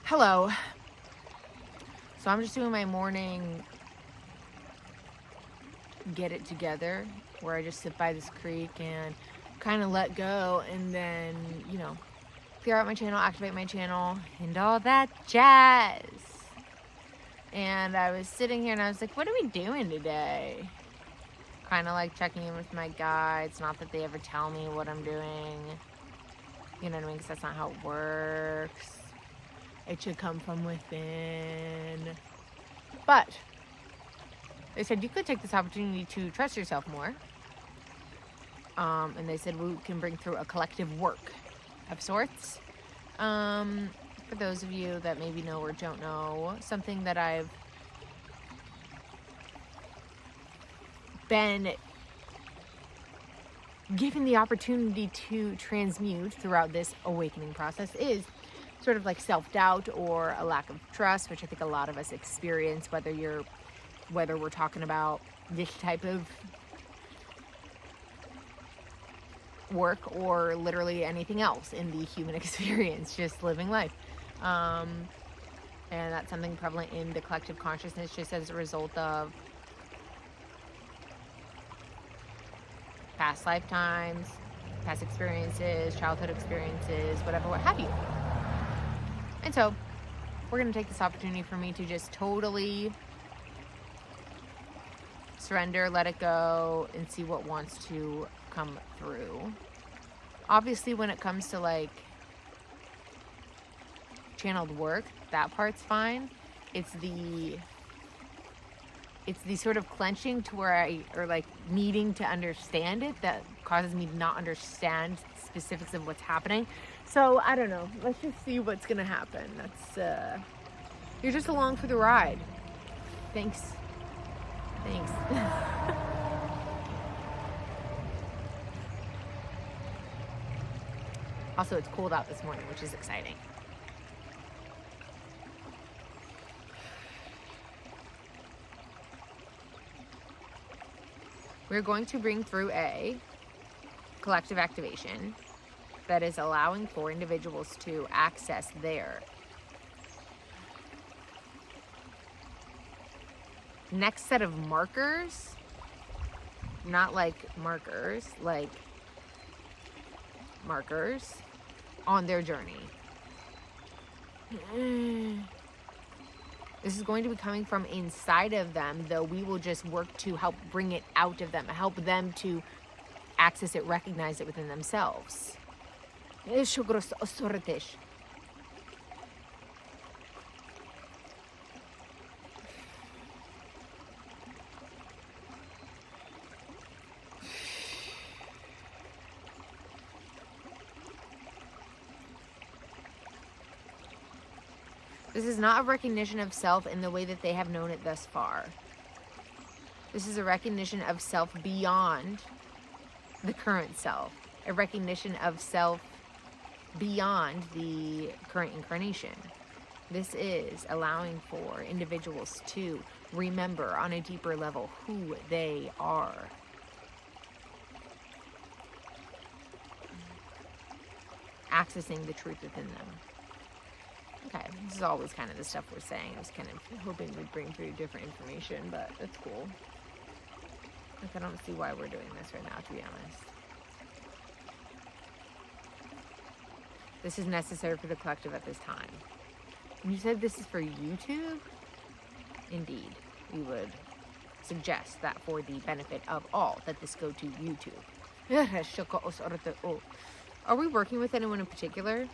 Hello. So I'm just doing my morning get it together where I just sit by this creek and kind of let go and then, clear out my channel, activate my channel, and all that jazz. And I was sitting here and I was like, what are we doing today? Kind of like checking in with my guides. Not that they ever tell me what I'm doing. You know what I mean? Because that's not how it works. It should come from within. But they said you could take this opportunity to trust yourself more. And they said we can bring through a collective work of sorts. For those of you that maybe know or don't know, something that I've been given the opportunity to transmute throughout this awakening process is sort of like self-doubt or a lack of trust, which I think a lot of us experience, whether we're talking about this type of work or literally anything else in the human experience, just living life. And that's something prevalent in the collective consciousness just as a result of past lifetimes, past experiences, childhood experiences, whatever, what have you. And so we're going to take this opportunity for me to just totally surrender, let it go, and see what wants to come through. Obviously, when it comes to like channeled work, that part's fine. It's the sort of clenching to where or like needing to understand it that causes me to not understand specifics of what's happening. So I don't know. Let's just see what's gonna happen. That's you're just along for the ride. Thanks. Also, it's cooled out this morning, which is exciting. We're going to bring through a collective activation that is allowing for individuals to access their next set of markers, not like markers, like markers on their journey. This is going to be coming from inside of them, though we will just work to help bring it out of them, help them to access it, recognize it within themselves. This is not a recognition of self in the way that they have known it thus far. This is a recognition of self beyond the current self. A recognition of self beyond the current incarnation. This is allowing for individuals to remember on a deeper level who they are. Accessing the truth within them. Okay, this is always kind of the stuff we're saying. I was kind of hoping we'd bring through different information, but that's cool. Like, I don't see why we're doing this right now, to be honest. This is necessary for the collective at this time. And you said this is for YouTube? Indeed, we would suggest that for the benefit of all, that this go to YouTube. Are we working with anyone in particular?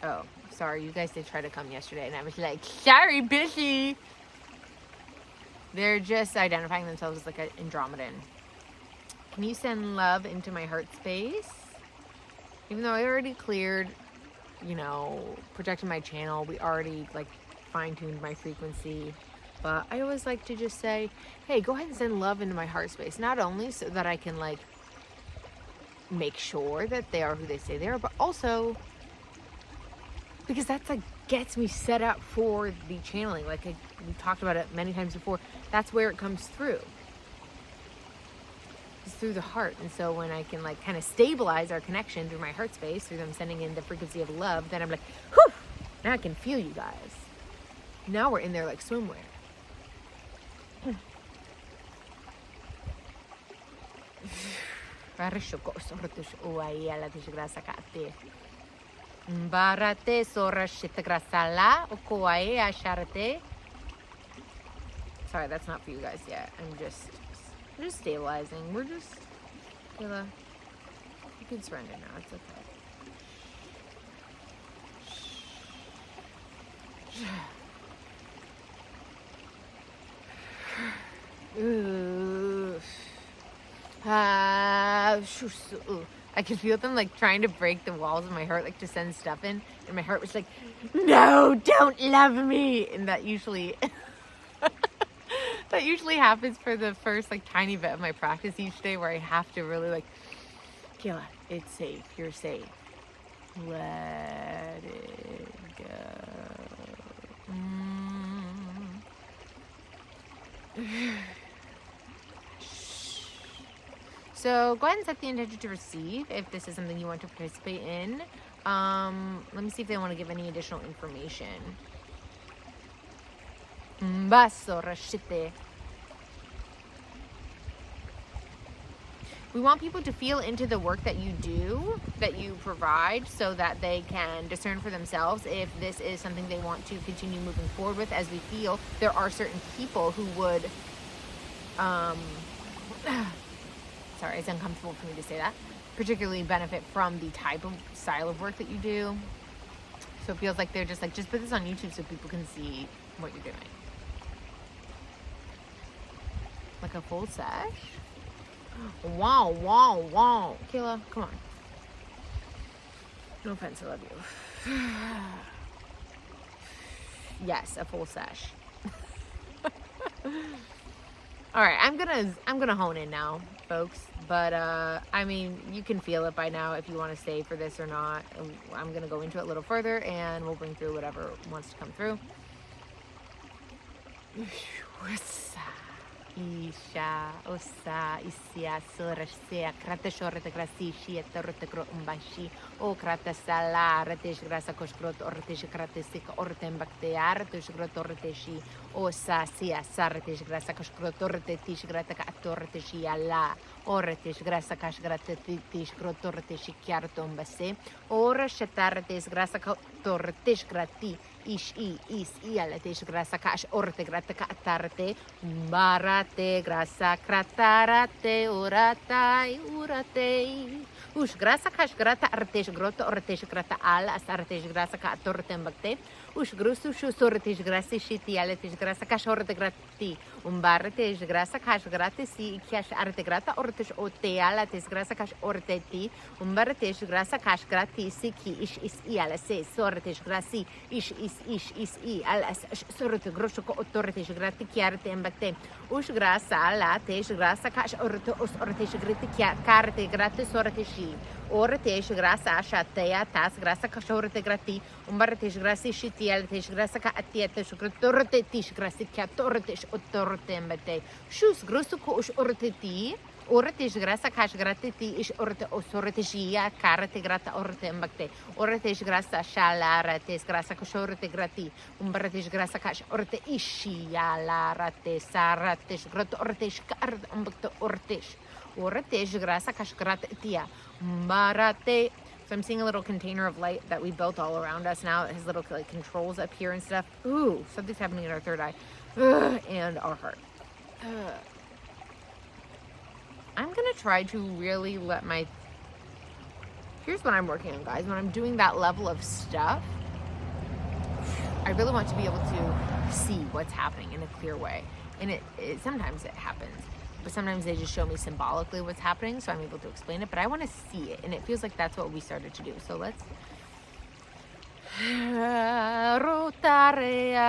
Oh, sorry, you guys did try to come yesterday, and I was like, sorry, busy. They're just identifying themselves as like an andromedan. Can you send love into my heart space? Even though I already cleared, protected my channel, we already like fine-tuned my frequency. But I always like to just say, hey, go ahead and send love into my heart space. Not only so that I can like make sure that they are who they say they are, but also because that's like gets me set up for the channeling. Like we've talked about it many times before. That's where it comes through. is through the heart. And so when I can like kind of stabilize our connection through my heart space, through them sending in the frequency of love, then I'm like, whew, now I can feel you guys. Now we're in there like swimwear. Barate sora shitagrasala okoae asharate. Sorry, that's not for you guys yet. I'm just stabilizing. We're just, Kayla, you can surrender now. It's okay. Ooh. I could feel them like trying to break the walls of my heart, like to send stuff in, and my heart was like, no, don't love me. And that usually happens for the first like tiny bit of my practice each day, where I have to really like, Kayla, it's safe, you're safe, let it go. So go ahead and set the intention to receive if this is something you want to participate in. Let me see if they want to give any additional information. We want people to feel into the work that you do, that you provide, so that they can discern for themselves if this is something they want to continue moving forward with. As we feel there are certain people who would, sorry, it's uncomfortable for me to say that, particularly benefit from the type of style of work that you do. So it feels like they're just like, just put this on YouTube so people can see what you're doing. Like a full sesh? Wow, wow, wow. Kayla, come on. No offense, I love you. Yes, a full sesh. All right, I'm gonna hone in now, folks. But I mean, you can feel it by now if you want to stay for this or not. I'm gonna go into it a little further, and we'll bring through whatever wants to come through. Isha, Osa, Isia, Surashia, Kratashorte Grasishi, Torotecro Umbashi, O Kratasala, Ratish Grasa Koshgrot, Ortish Kratisik, Ortembactear, Tushgrot Orteshi, Osa, Sia, Sartish Grasa Koshgrot, Ortetish Grataka, Torteshi, Allah, Ortish Grasa Kash Gratetish, Grotorteshi, Kiartombase, Ora Shatartes Grasa Tortish Grati. Is ialatish grasa kash orte grata katarte barate grasa kratarate urate ush grasa kash grata artesh grota ortesh grata al asartesh grasa ka tortembakte ush grusu sortesh grasa shiti alatish grasa kash orte grati barate grasa kash grata si kash arte grata ortesh ote alates grasa kash orteti barate grasa kash grati si ki is ialase sortesh grasi is i alas sorte grosso ko tortesh grati kiarte embakte ush grasa alatesh grasa kash ortesh grati karte grati sorteshi ortesh grasa shatea tas grasa kash orte grati barate grasi shiti alatesh grasa ka atiete torte tish grasi katortesh otorte embakte shus grosso ko ush orteti Orte grasa kash gratiti ish orte osorte shia karate grata orte embakte orte grasa shala rate grasa koshorte grati umbrate grasa kash orte ishia la rate sarate grot orte shkar embakte orte grasa kash grata tia marate. So I'm seeing a little container of light that we built all around us now. It has little like controls up here and stuff. Ooh, something's happening in our third eye. And our heart. I'm gonna try to really let here's what I'm working on, guys. When I'm doing that level of stuff, I really want to be able to see what's happening in a clear way. And it sometimes it happens, but sometimes they just show me symbolically what's happening, so I'm able to explain it, but I want to see it, and it feels like that's what we started to do. So let's Rotarea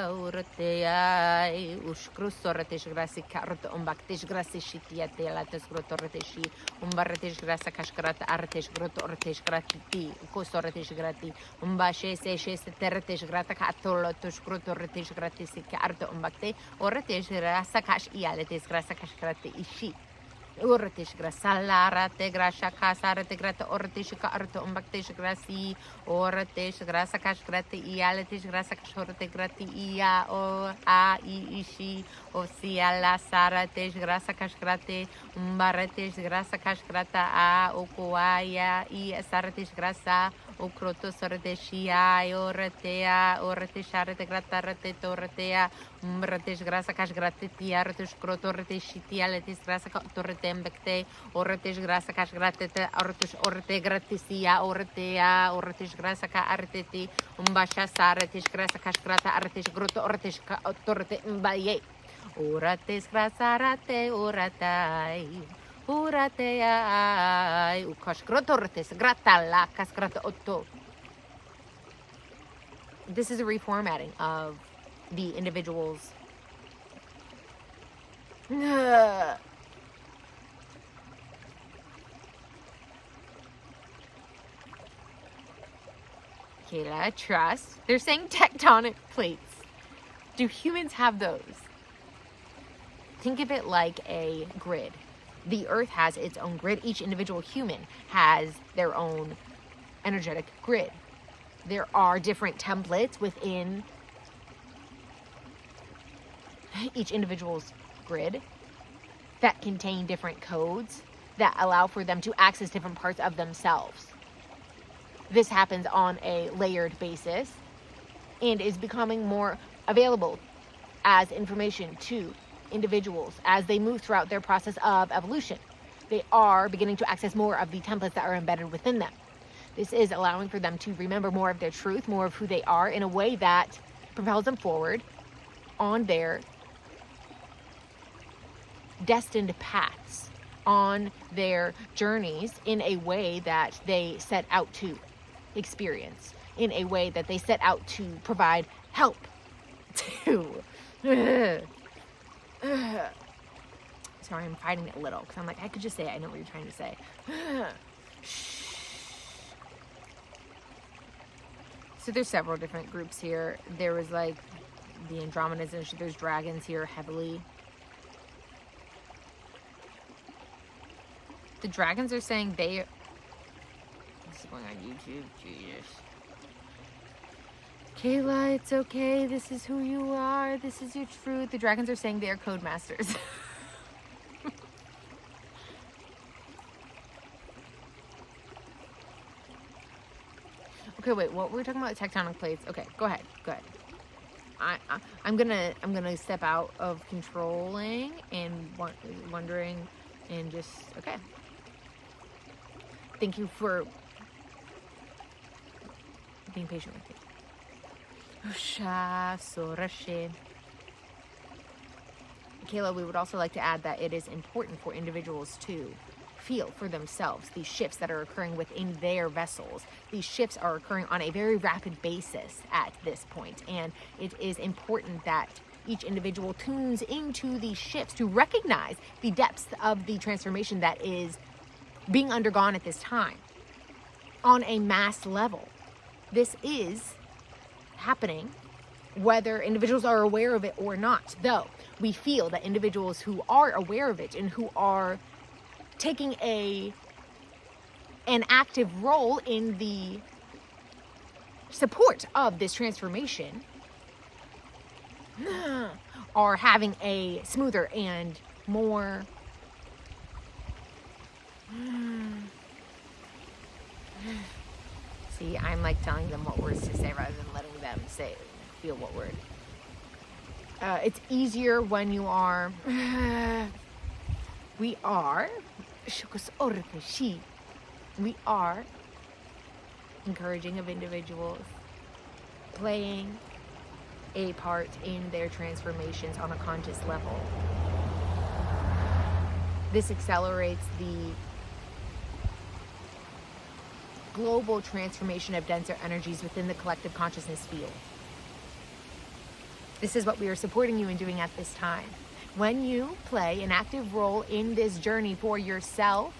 urtea ushkrusoretish grasi karot umbaktish grasi shitiate lates grotoretishi umbaretish grasa kashkarata artish grotoretish gratiti kosoretish grati umbashe se teretish grata katolotush grotoretish gratis arte umbakte oretish grasa kash ialetes grasa kashkarate ishi Urtish grasala rate grasha casa rate grata ortish ka arto umbaktish grasi ortish grasa kash grati ialetish grasa kashorte grati ia o a ishi o siala saratish grasa kash grate umbaretish grasa kash grata a o kuaya I saratish grasa o kroto sorteshia ortea ortish rate grata rate tortea umbratish grasa kash grati tiartish kroto retish tialetis grasa torte Bekte, ortish grasa cash gratete, ortish orte gratisia, ortea, ortish grasa ca arteti, umbasha saretish grasa cash grata, artish grotto, ortish torte mbaye, orates grasa rate, oratai, oratea, ukash grotortes, grata la casgrata otto. This is a reformatting of the individual's. Kayla, trust. They're saying tectonic plates. Do humans have those? Think of it like a grid. The Earth has its own grid. Each individual human has their own energetic grid. There are different templates within each individual's grid that contain different codes that allow for them to access different parts of themselves. This happens on a layered basis and is becoming more available as information to individuals as they move throughout their process of evolution. They are beginning to access more of the templates that are embedded within them. This is allowing for them to remember more of their truth, more of who they are in a way that propels them forward on their destined paths, on their journeys in a way that they set out to experience, in a way that they set out to provide help to. Sorry, I'm fighting it a little because I'm like, I could just say I know what you're trying to say. So there's several different groups here. There was like the andromedans, and there's dragons here heavily. The dragons are saying they. This is going on YouTube. Jesus. Kayla, it's okay. This is who you are. This is your truth. The dragons are saying they are code masters. Okay, wait. What were we talking about? Tectonic plates. Okay, go ahead. Go ahead. I'm gonna step out of controlling and wondering and just okay. Thank you for being patient with me. Kayla, we would also like to add that it is important for individuals to feel for themselves these shifts that are occurring within their vessels. These shifts are occurring on a very rapid basis at this point, and it is important that each individual tunes into these shifts to recognize the depths of the transformation that is being undergone at this time on a mass level. This is happening whether individuals are aware of it or not, though we feel that individuals who are aware of it and who are taking an active role in the support of this transformation are having a smoother and more see, I'm like telling them what words to say rather than letting them feel what word. It's easier when you are we are encouraging of individuals playing a part in their transformations on a conscious level. This accelerates the global transformation of denser energies within the collective consciousness field. This is what we are supporting you in doing at this time. When you play an active role in this journey for yourself,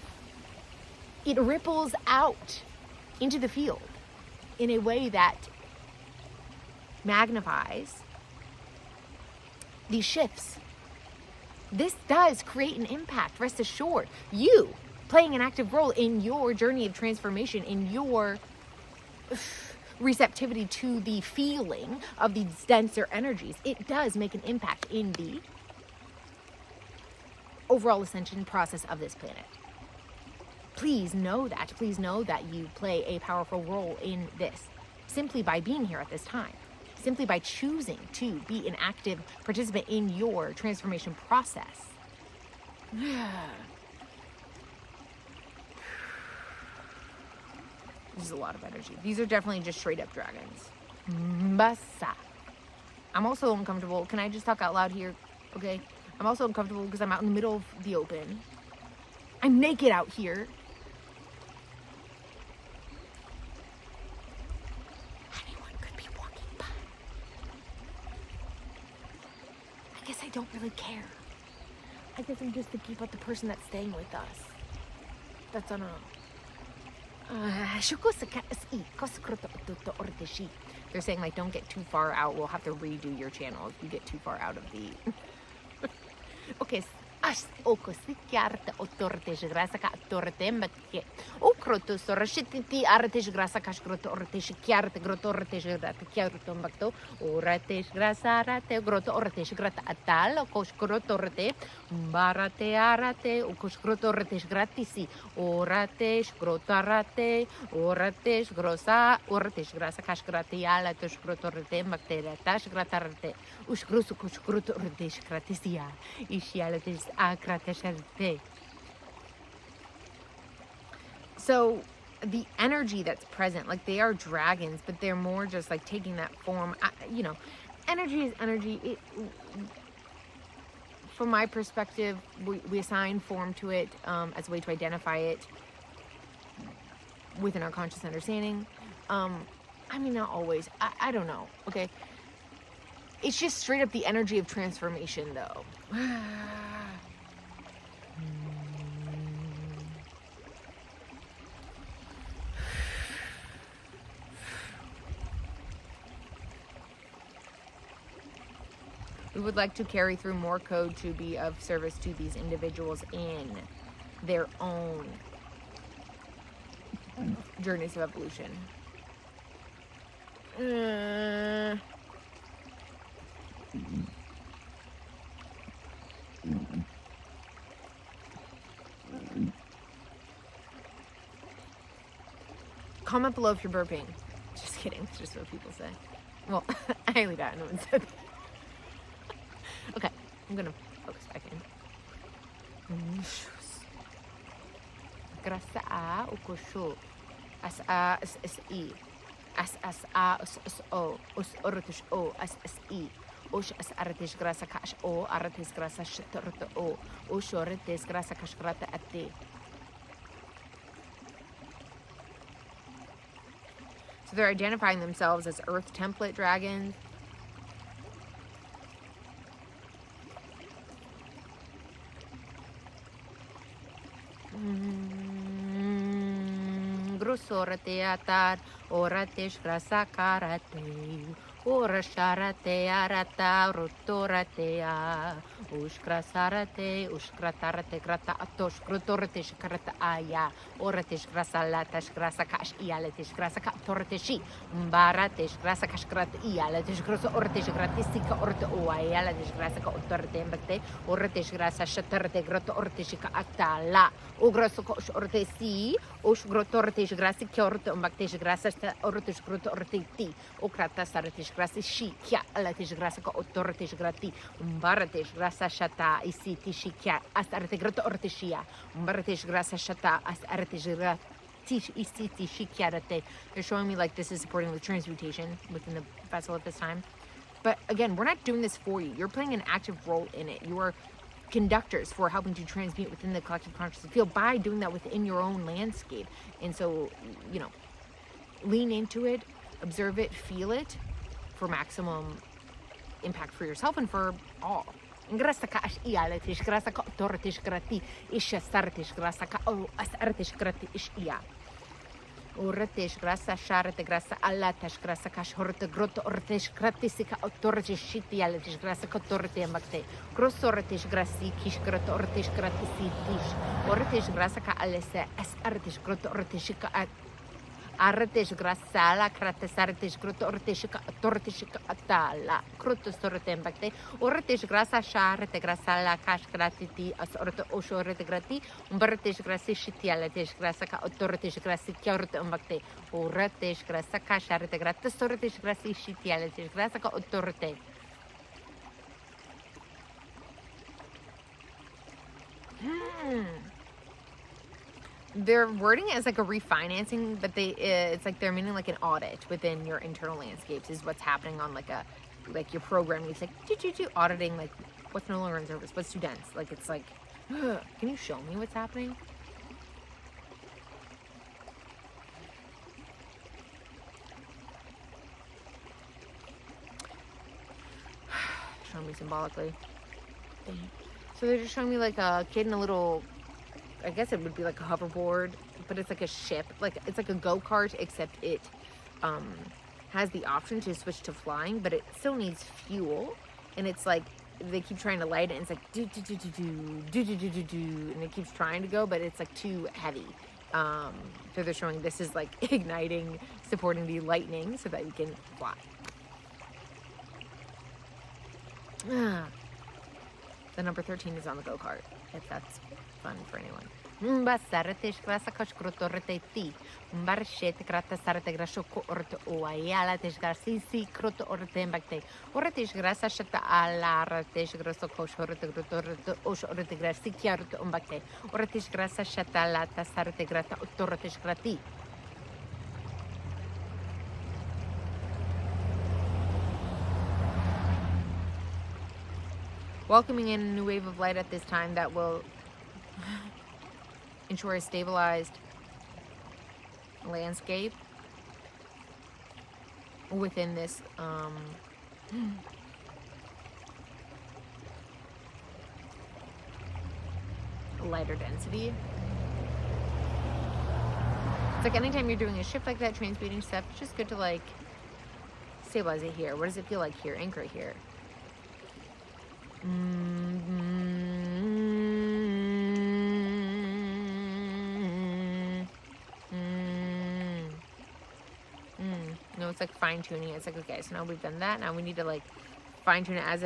it ripples out into the field in a way that magnifies these shifts this does create an impact. Rest assured, you playing an active role in your journey of transformation, in your receptivity to the feeling of these denser energies, it does make an impact in the overall ascension process of this planet. Please know that. Please know that you play a powerful role in this simply by being here at this time, simply by choosing to be an active participant in your transformation process. This is a lot of energy. These are definitely just straight up dragons. Mbasa. I'm also uncomfortable. Can I just talk out loud here? Okay. I'm also uncomfortable because I'm out in the middle of the open. I'm naked out here. Anyone could be walking by. I guess I don't really care. I guess I'm just thinking about the person that's staying with us. That's on a... They're saying, like, don't get too far out. We'll have to redo your channel if you get too far out of the... Okay. Okosikiarte otortesh grasa ka tortembatke. Okroto sorashititi artesh grasa kashgroto ortesh kiarte grotortesh grata kiartombakto. Oratesh grasa rate groto ortesh grata atal koshgrotorte. Barate arate koshgrotortesh gratisi. Oratesh grotarate. Oratesh grosa ortesh grasa kashgrati ala tosh grotorte bakteria tash gratarate. Ushgrusu koshgrotortesh gratisia. So the energy that's present, like they are dragons, but they're more just like taking that form. Energy is energy. From my perspective, we assign form to it as a way to identify it within our conscious understanding. Not always. I don't know. Okay. It's just straight up the energy of transformation, though. We would like to carry through more code to be of service to these individuals in their own journeys of evolution. Comment below if you're burping. Just kidding. It's just what people say. Well, I highly doubt no one said that. Okay, I'm gonna focus back in. Grasa a ukosho as a s I as a s o us ortish o as I osh as artish grasa kash o artish grasa shtorto o oshortes grasa kash grata ate. So they're identifying themselves as Earth template dragons. Grosorate atar, oratesh grasa karate, orasharate arata, rotoratea, ushkrasarate, ushkratarate, grata atosh, grotoratesh karata aya, oratesh grasa latash grasa kash ialetesh grasa katorteshi, baratesh grasa kash grata ialetesh grosso ortesh gratisika orte oayalatesh grasa ka otorte mbate, oratesh grasa shatarate grota orteshika atala, ugrosso kosh ortesi, ushgrotortesh grasi kyorte umbaktesh grasa ortesh grota orteti, okrata saratesh grasi shi kya alatesh grasa ka otortesh grati, baratesh grasa shata isiti shikya asarte grota orteshia, baratesh grasa shata asarte grati isiti shikyarate. They're showing me like this is supporting the transmutation within the vessel at this time. But again, we're not doing this for you. You're playing an active role in it. You are conductors for helping to transmute within the collective consciousness field by doing that within your own landscape. And so, lean into it, observe it, feel it for maximum impact for yourself and for all. Grasa ka ash ialetish, grasa ka tortish grati, isha sartish, grasa ka o asartish grati ish ia. Urtesh grasa sharate grasa alatash grasa kash horte grot ortesh gratisika autortish shiti alatish grasa kotorte makte grossortish grasi kish grot ortish gratisitish ortish grasa ka alese as artish grot ortishika artesh grasa la krates artish grot ortishika tortishika atala krotos torte makte ortish grasa sharate grasa la kash gratiti as orte oshorte grati umbertish grasi shiti alatish grasa ka autortish grasi kyorte makte ortish grasa ka sharate gratis ortish grasi shiti alatish grasa ka autorte. They're wording it as like a refinancing, but it's like they're meaning like an audit within your internal landscapes is what's happening on like your programming. It's like auditing like what's no longer in service, what's too dense. Like it's like, can you show me what's happening? Showing me symbolically. So they're just showing me like a kid in a little, I guess it would be like a hoverboard, but it's like a ship. Like it's like a go-kart, except it has the option to switch to flying, but it still needs fuel. And it's like they keep trying to light it, and it's like do do do do do do do do do do, and it keeps trying to go, but it's like too heavy. So they're showing this is like igniting, supporting the lightning so that you can fly. The number 13 is on the go-kart, if that's fun for anyone. Basarate grasa kashkrotorte ti. Barshet grata sarate grashoko orte oayala tesh grasisi kroto orte mbakte. Oretish grasa shata ala tesh graso kosh orte grotorte osh orte grasi kiarte umbakte. Oretish grasa shata la tasarate grata otortesh grati. Welcoming in a new wave of light at this time that will ensure a stabilized landscape within this lighter density. It's like anytime you're doing a shift like that, transmuting stuff, it's just good to like stabilize it here. What does it feel like here? Anchor here. No, it's like fine tuning. It's like, okay, so now we've done that. Now we need to like fine tune it as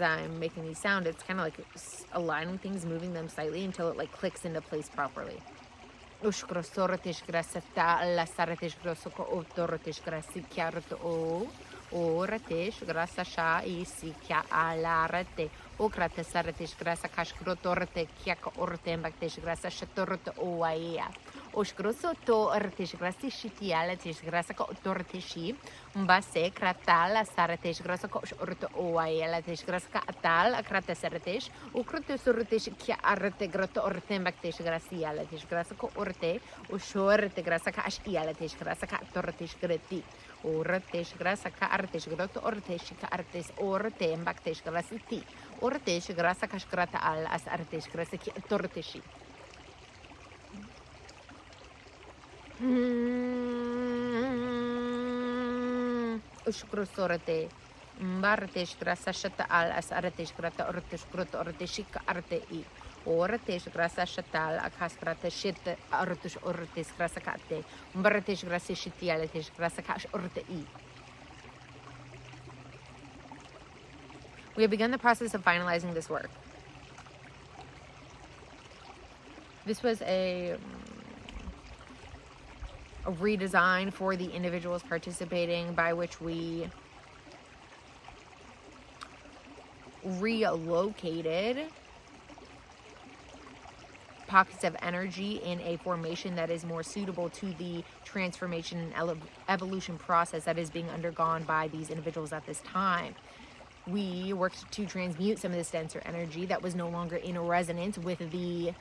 I'm making these sound. It's kind of like aligning things, moving them slightly until it like clicks into place properly. Oratesh grasa sha isi kya alarate okrate saratish grasa kashkrotorte kya orte mbaktesh grasa shatorte oaya oshkroso to ortish grasi shitiala tish grasa ko tortishi mbase kratala saratish grasa ko orte oaya la tish grasa ka atal akrate saratish ukrote sortish kya arte groto orte mbaktesh grasia la tish grasa ko orte oshorte grasa ka ashiala tish grasa ka tortish greti ortesh grasa ka artesh groto ortesh ka artes orte mbaktesh grasiti ortesh grasa ka shkrata al as artesh grasa ki torteshi ushkro sorte mbartesh grasa shata al as artesh grata ortesh groto ortesh ka arte I ortesh grasa shatal akas grata shit ortesh ortesh grasa kate mbartesh grasa shitiale tesh grasa kash orte I. We have begun the process of finalizing this work. This was a redesign for the individuals participating, by which we relocated pockets of energy in a formation that is more suitable to the transformation and evolution process that is being undergone by these individuals at this time. We worked to transmute some of this denser energy that was no longer in resonance with the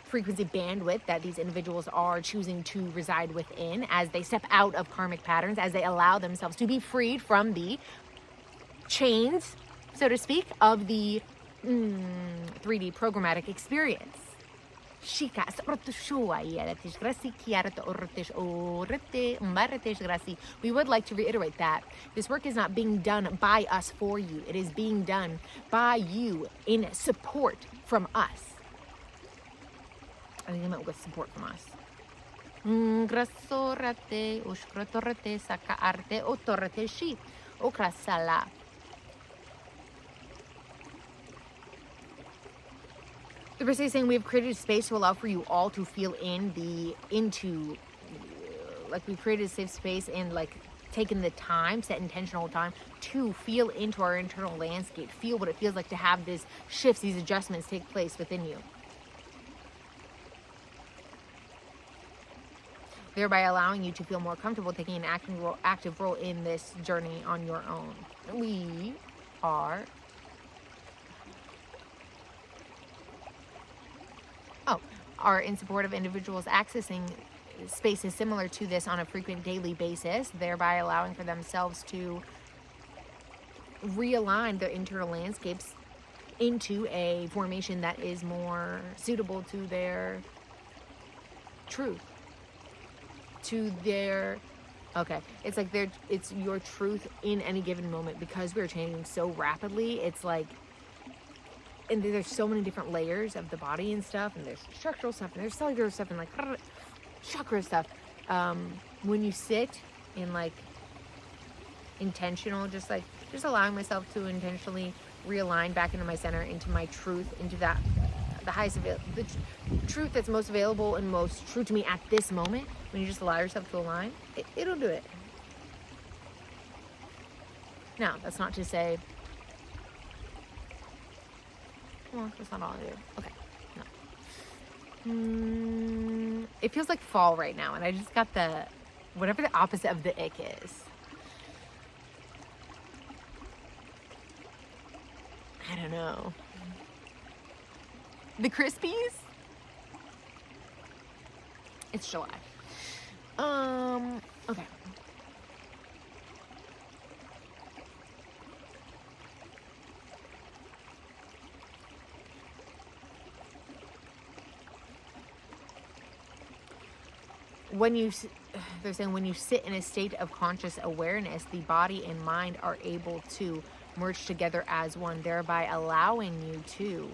frequency bandwidth that these individuals are choosing to reside within as they step out of karmic patterns, as they allow themselves to be freed from the chains, so to speak, of the 3D programmatic experience. We would like to reiterate that this work is not being done by us for you. It is being done by you in support from us. I think I meant with support from us. The verse is saying we have created a space to allow for you all to feel like we've created a safe space and like taken the time, set intentional time to feel into our internal landscape, feel what it feels like to have these shifts, these adjustments take place within you. Thereby allowing you to feel more comfortable taking an active role in this journey on your own. We are in support of individuals accessing spaces similar to this on a frequent daily basis, thereby allowing for themselves to realign their internal landscapes into a formation that is more suitable to their truth, it's like it's your truth in any given moment, because we're changing so rapidly. It's like, and there's so many different layers of the body and stuff, and there's structural stuff, and there's cellular stuff, and like chakra stuff. When you sit in like intentional, just allowing myself to intentionally realign back into my center, into my truth, into that the truth that's most available and most true to me at this moment. When you just allow yourself to align, it'll do it. Now, that's not to say, well, that's not all I do. Okay, no. It feels like fall right now, and I just got whatever the opposite of the ick is. I don't know. The Crispies? It's July. Okay. They're saying when you sit in a state of conscious awareness, the body and mind are able to merge together as one, thereby allowing you to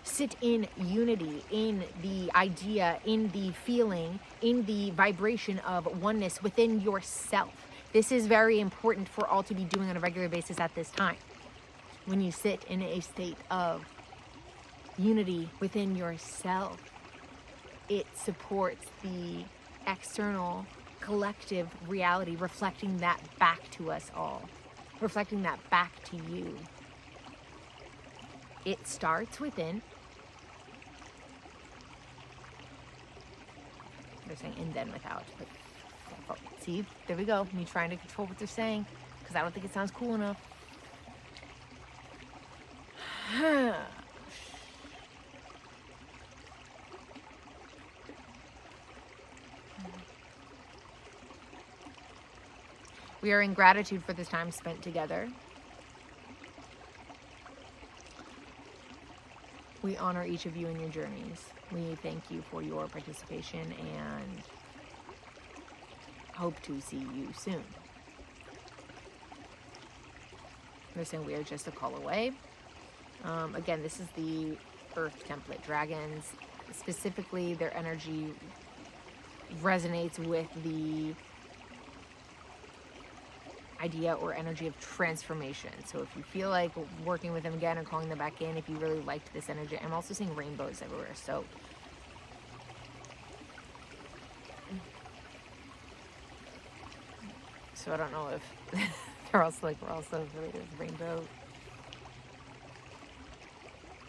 sit in unity, in the idea, in the feeling, in the vibration of oneness within yourself. This is very important for all to be doing on a regular basis at this time. When you sit in a state of unity within yourself, it supports the external collective reality, reflecting that back to us all, reflecting that back to you. It starts within. They're saying and then without. But see, there we go. Me trying to control what they're saying, because I don't think it sounds cool enough. We are in gratitude for this time spent together. We honor each of you in your journeys. We thank you for your participation and hope to see you soon. They're saying we are just a call away. Again, this is the Earth template. Dragons, specifically, their energy resonates with the idea or energy of transformation. So if you feel like working with them again or calling them back in, if you really liked this energy, I'm also seeing rainbows everywhere. So I don't know if they're also like, we're also related to rainbow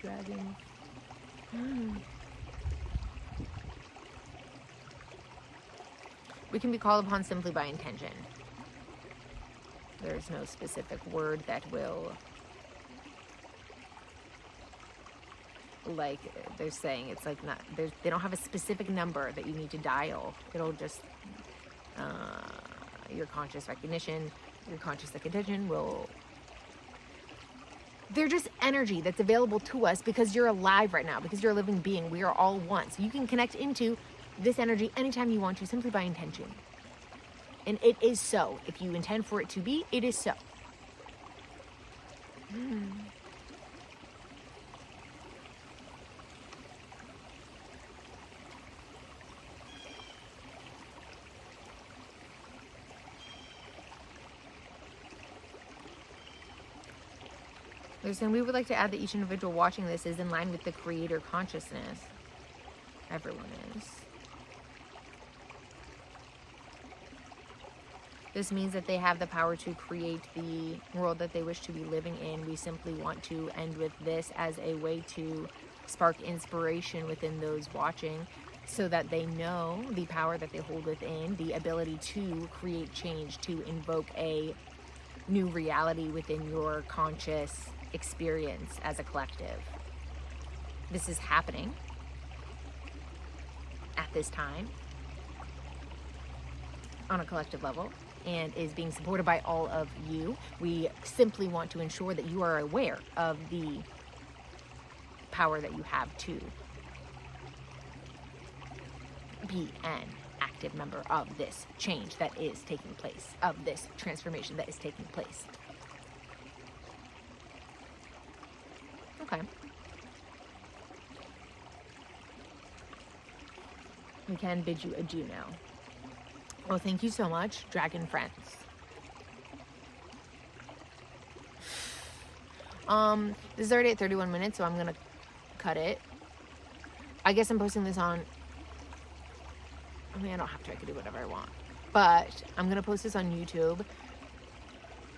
dragons. We can be called upon simply by intention. There's no specific word that will, like they're saying, it's like not, they don't have a specific number that you need to dial. It'll just, your conscious recognition, your conscious attention will They're just energy that's available to us because you're alive right now, because you're a living being. We are all one. So you can connect into this energy anytime you want to, simply by intention. And it is so. If you intend for it to be, it is so. They're saying we would like to add that each individual watching this is in line with the creator consciousness. Everyone is. This means that they have the power to create the world that they wish to be living in. We simply want to end with this as a way to spark inspiration within those watching, so that they know the power that they hold within, the ability to create change, to invoke a new reality within your conscious experience as a collective. This is happening at this time on a collective level and is being supported by all of you. We simply want to ensure that you are aware of the power that you have to be an active member of this change that is taking place, of this transformation that is taking place. Okay. We can bid you adieu now. Well, thank you so much, Dragon Friends. This is already at 31 minutes, so I'm gonna cut it. I guess I'm posting this on, I mean, I don't have to, I can do whatever I want. But I'm gonna post this on YouTube.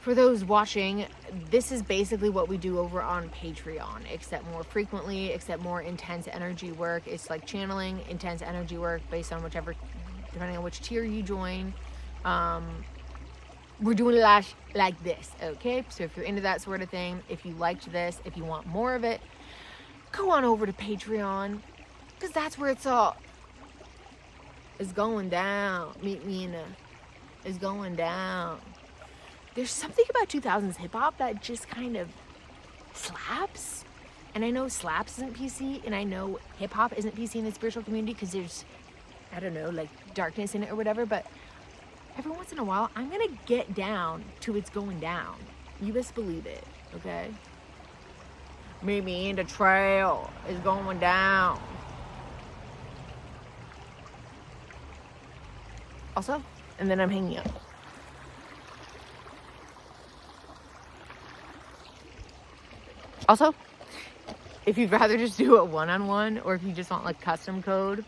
For those watching, this is basically what we do over on Patreon, except more frequently, except more intense energy work. It's like channeling, intense energy work based on whichever, depending on which tier you join. We're doing it like this, okay? So if you're into that sort of thing, if you liked this, if you want more of it, go on over to Patreon, because that's where it's all is going down. Meet me in is going down. There's something about 2000s hip-hop that just kind of slaps. And I know slaps isn't PC, and I know hip-hop isn't PC in the spiritual community because there's, I don't know, like darkness in it or whatever, but every once in a while, I'm going to get down to it's going down. You best believe it, okay? Meet me in the trail. It's going down. Also, and then I'm hanging up. Also, if you'd rather just do it one-on-one, or if you just want like custom code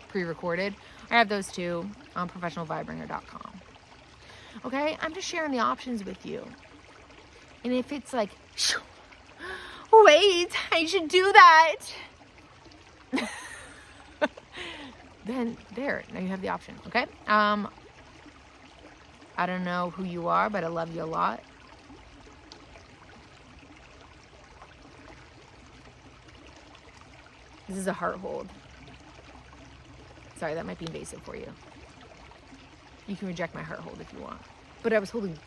pre-recorded, I have those too on professionalvibringer.com. Okay, I'm just sharing the options with you. And if it's like, wait, I should do that, then there, now you have the option, okay? I don't know who you are, but I love you a lot. This is a heart hold. Sorry, that might be invasive for you. You can reject my heart hold if you want. But I was holding